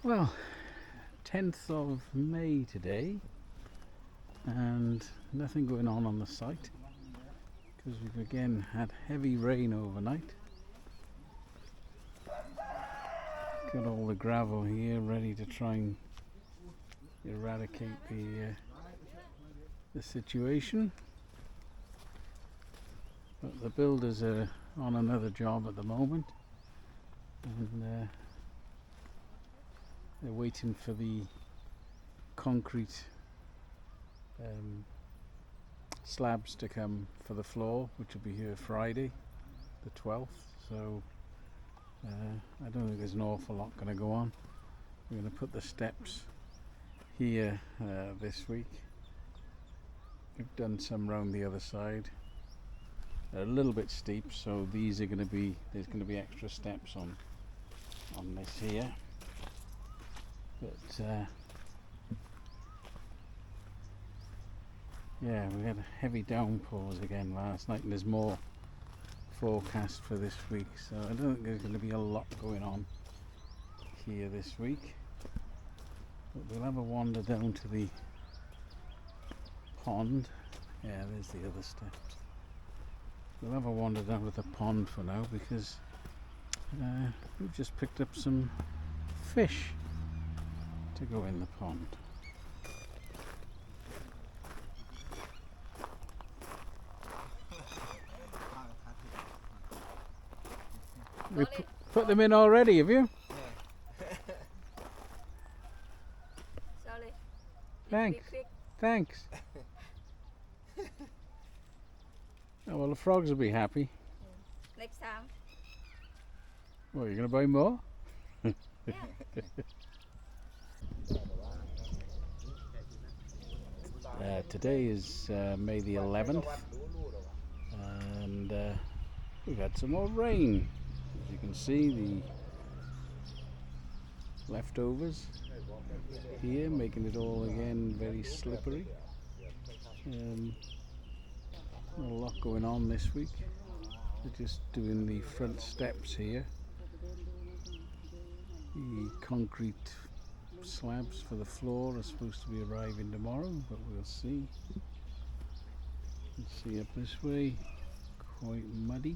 Well, 10th of May today, and nothing going on the site because we've again had heavy rain overnight. Got all the gravel here ready to try and eradicate the situation, but the builders are on another job at the moment, and they're waiting for the concrete slabs to come for the floor, which will be here Friday the 12th. So I don't think there's an awful lot going to go on. We're going to put the steps here this week. We've done some round the other side. They're a little bit steep, so these are going to be, there's going to be extra steps on this here. But yeah, we had heavy downpours again last night, and there's more forecast for this week, so I don't think there's going to be a lot going on here this week. But we'll have a wander down to the pond. Yeah, there's the other steps. We'll have a wander down to the pond for now, because we've just picked up some fish to go in the pond. We put them in already, have you? Sorry. Thanks. Thanks. Oh, well, the frogs will be happy. Next time. Well, you're going to buy more? Yeah. Today is May the 11th, and we've had some more rain. As you can see, the leftovers here, making it all again very slippery. Not a lot going on this week. We're just doing the front steps here. The concrete slabs for the floor are supposed to be arriving tomorrow, but we'll see. Let's see, up this way, quite muddy.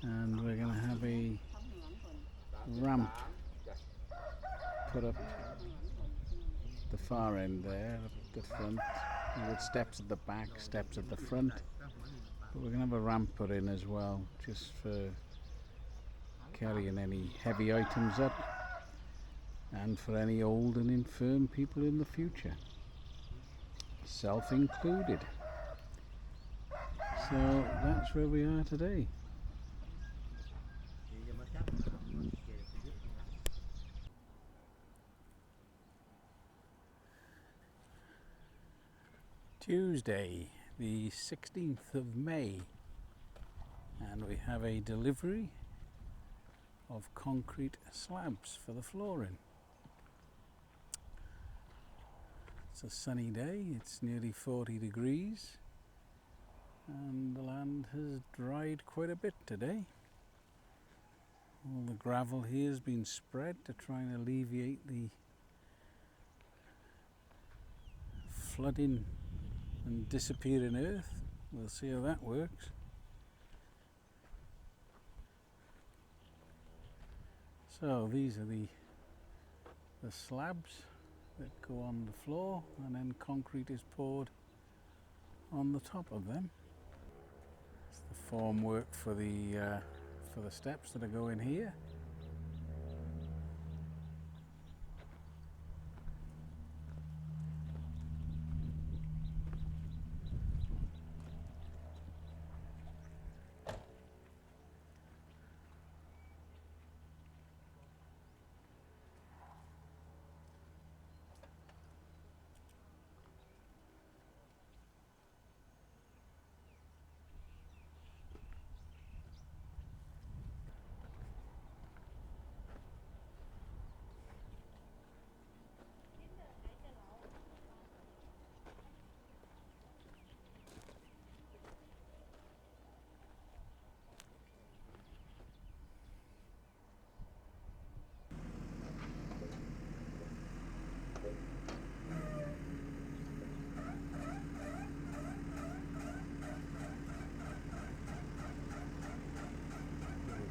And we're going to have a ramp put up the far end there, up the front, with steps at the back, steps at the front. But we're going to have a ramp put in as well, just for carrying any heavy items up, and for any old and infirm people in the future, self included. So that's where we are today. Tuesday, the 16th of May, and we have a delivery of concrete slabs for the flooring. It's a sunny day, it's nearly 40 degrees, and the land has dried quite a bit today. All the gravel here has been spread to try and alleviate the flooding and disappearing earth. We'll see how that works. So these are the slabs that go on the floor, and then concrete is poured on the top of them. It's the formwork for the steps that are going here.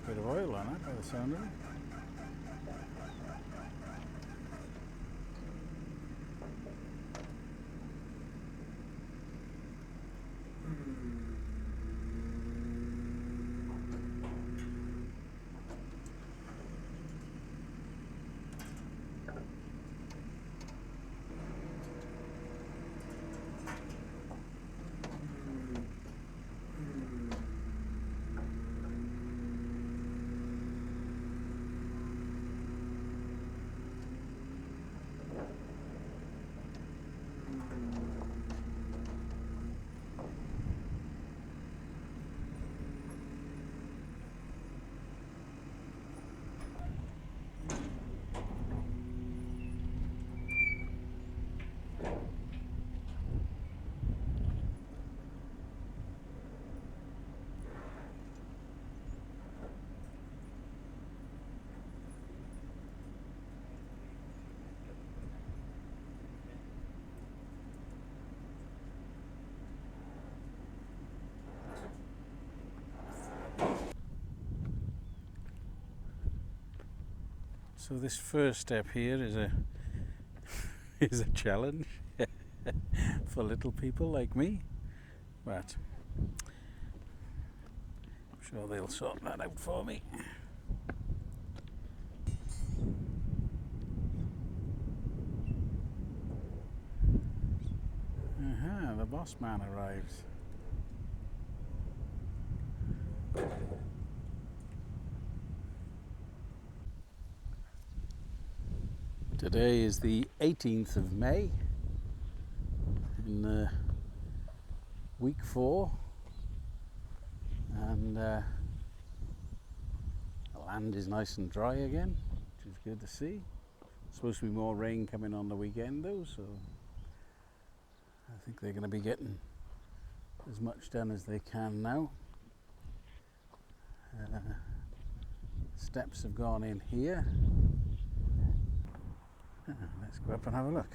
Bit of oil on it by the sound of it. So this first step here is a is a challenge for little people like me, but I'm sure they'll sort that out for me. Aha, the boss man arrives. Today is the 18th of May in week 4, and the land is nice and dry again, which is good to see. Supposed to be more rain coming on the weekend though, so I think they're going to be getting as much done as they can now. Steps have gone in here. Let's go up and have a look.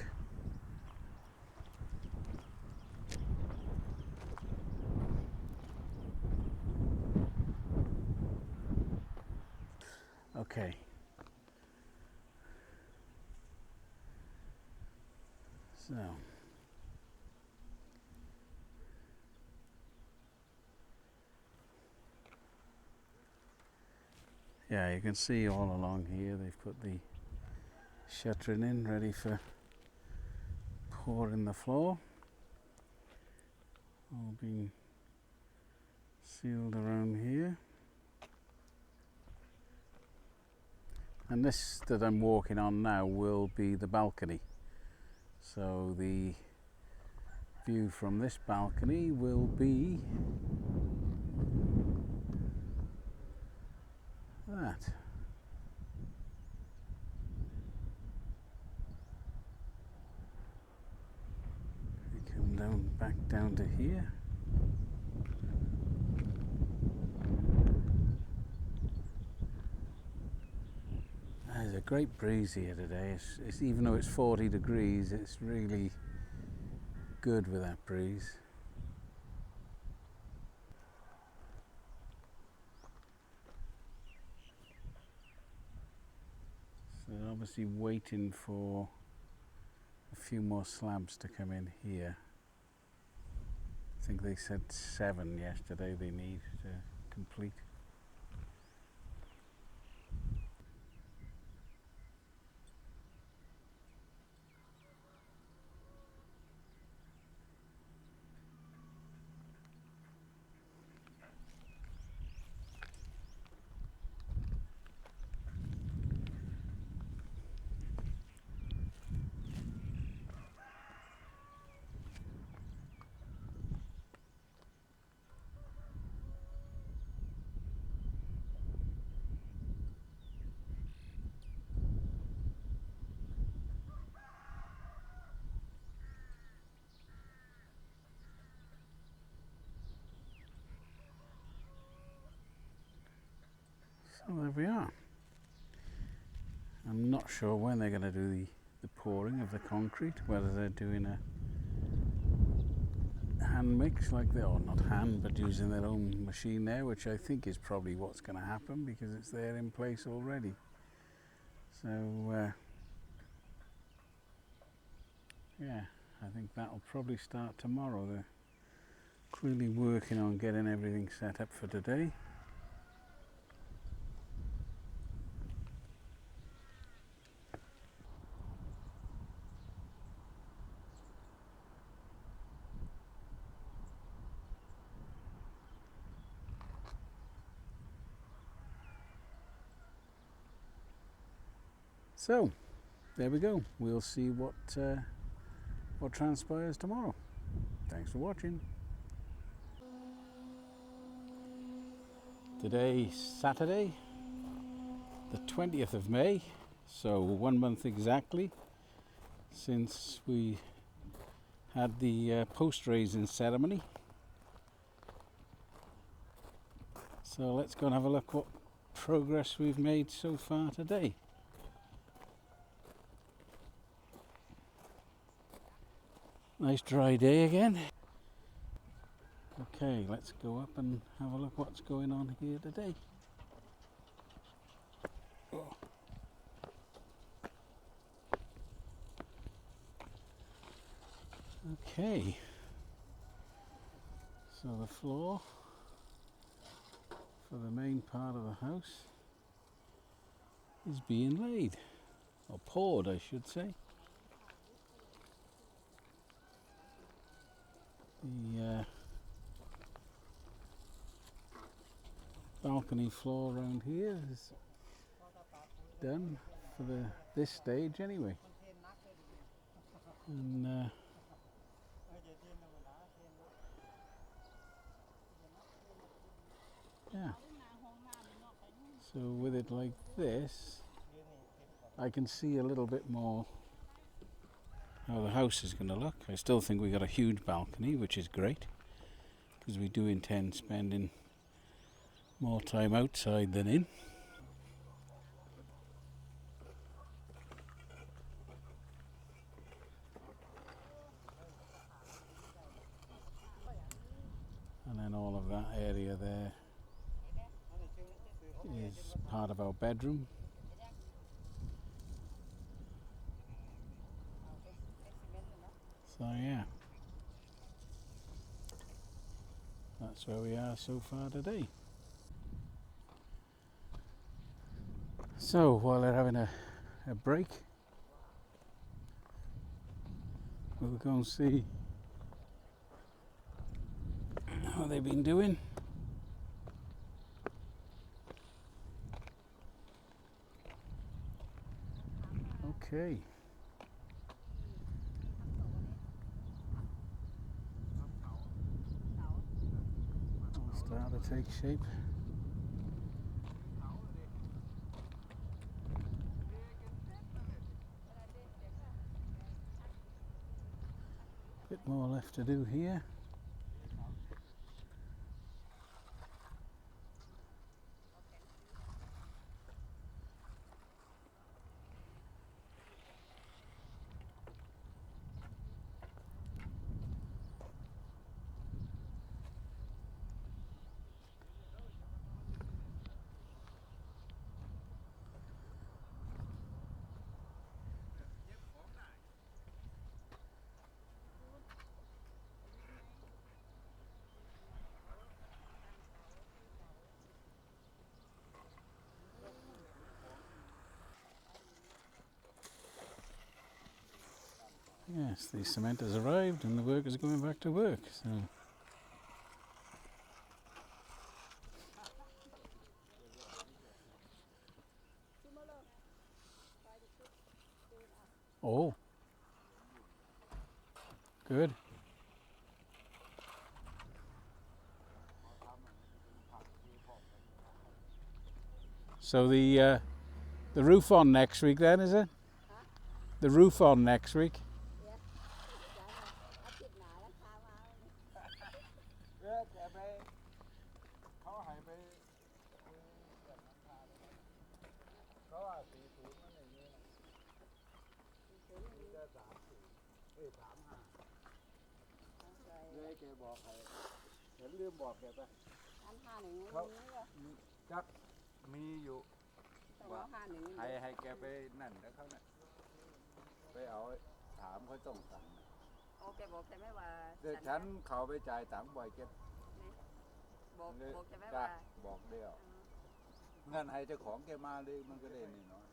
Okay. So. Yeah, you can see all along here they've put the shuttering in, ready for pouring the floor. All being sealed around here. And this that I'm walking on now will be the balcony. So the view from this balcony will be that. Come down, back down to here. There's a great breeze here today. It's even though it's 40 degrees, it's really good with that breeze. So they're obviously waiting for a few more slabs to come in here. I think they said 7 yesterday they need to complete. So there we are. I'm not sure when they're going to do the pouring of the concrete, whether they're doing a hand mix like they, or not hand, but using their own machine there, which I think is probably what's going to happen because it's there in place already. So yeah, I think that'll probably start tomorrow. They're really working on getting everything set up for today. So there we go. We'll see what transpires tomorrow. Thanks for watching. Today's Saturday, the 20th of May, so 1 month exactly since we had the post raising ceremony. So let's go and have a look what progress we've made so far today. Nice dry day again. Okay, let's go up and have a look what's going on here today. Oh. Okay, so the floor for the main part of the house is being laid, or poured I should say. The balcony floor around here is done for this stage anyway. And yeah, so with it like this, I can see a little bit more how the house is going to look. I still think we got a huge balcony, which is great, because we do intend spending more time outside than in. And then all of that area there is part of our bedroom. So yeah, that's where we are so far today. So while they're having a break, we'll go and see how they've been doing. Okay. I'll start to take shape. Bit more left to do here. Yes, the cement has arrived and the workers are going back to work. So oh, good. So the roof on next week then, is it? Hả? The roof on next week. Dạ. Dạ rồi. Áp thịt nạ lắm sao mà. Rồi เลยแกบอกให้เห็นลืมบอกแกไป 351 เขา นี่ก็ จักมีอยู่ ต้องเอา51 ให้แกไปนั่นแล้วเขาเนี่ยไปเอาถามเขาต้องสั่งนะ โอเคบอกใช่ไหมว่า เดี๋ยวฉันเขาไปจ่ายตังค์บ่อยเก็บ บอกใช่ไหม จ้ะ ว่า บอกเดียวเงินให้เจ้าของแกมาเลยมันก็ได้นี่น้อย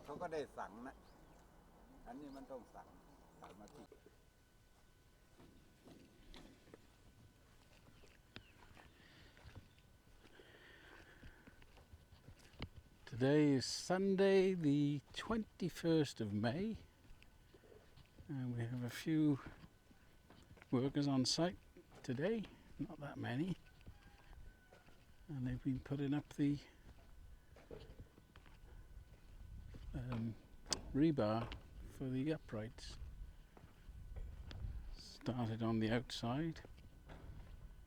เขาก็ได้สั่งนะอันนี้มันต้องสั่งมาที่ Today is Sunday, the 21st of May, and we have a few workers on site today, not that many, and they've been putting up the rebar for the uprights. Started on the outside,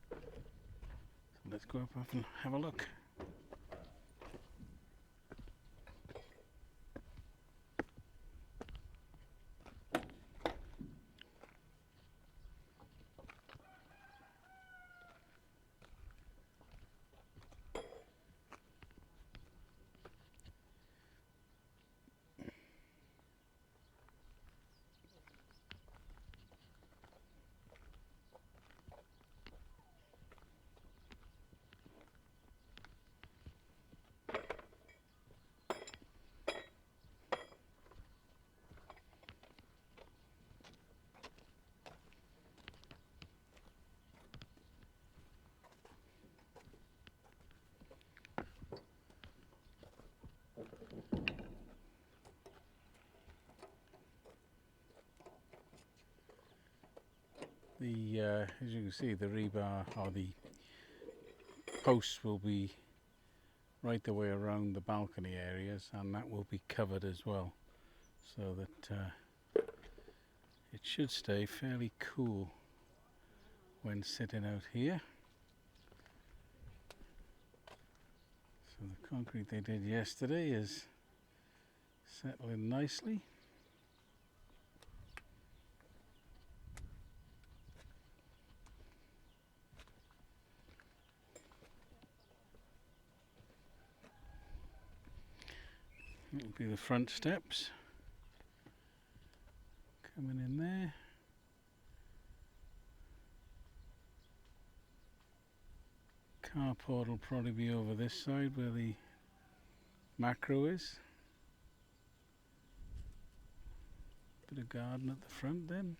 so let's go up and have a look. As you can see, the rebar or the posts will be right the way around the balcony areas, and that will be covered as well, so that it should stay fairly cool when sitting out here. So the concrete they did yesterday is settling nicely. It will be the front steps coming in there. Carport will probably be over this side where the macro is. Bit of garden at the front then.